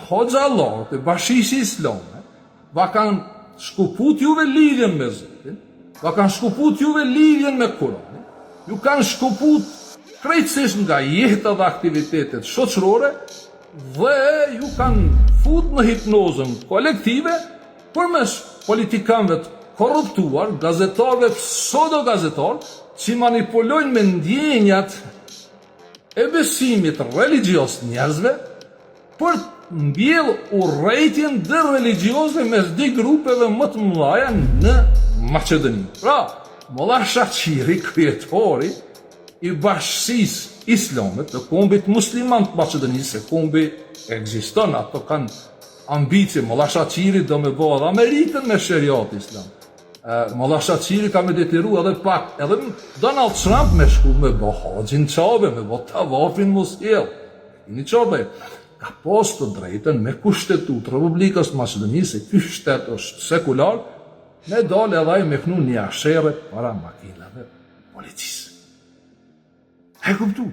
hoxhallarët e Bashkisë Islame va kanë shkuput juve lidhjen me Zotin, va kanë shkuput juve lidhjen me Kur'anin, ju kanë shkuput krejtësisht nga jeta dhe aktivitetet shoqërore dhe ju kanë fut në hipnozën kolektive përmes politikanëve të korruptuar, gazetarëve pseudo-gazetarë, që manipulojnë me ndjenjat e besimit religios njerëzve për të mbjell urrëtitjen religioze mes dy grupeve më të mëdha në Maqedoni. Pra, Molla Shaqiri, kryetori i Bashkisë Islame të kombit musliman të Maqedonisë, se kombi ekziston, ato kanë ambicie. Molla Shaqiri do me bëjë edhe Amerikën me sheriat islam. Molla Shaqiri ka me detyru edhe pak, edhe Donald Trump me shku me bë haxhin qabe, me bë tavafin musjell. Një qabe, ka pas të drejten me kushtetut Republikës Maqedonisë, se ky shtet është sekular, me dale edhe me knu një ashere para makinave policisë. E kuptu?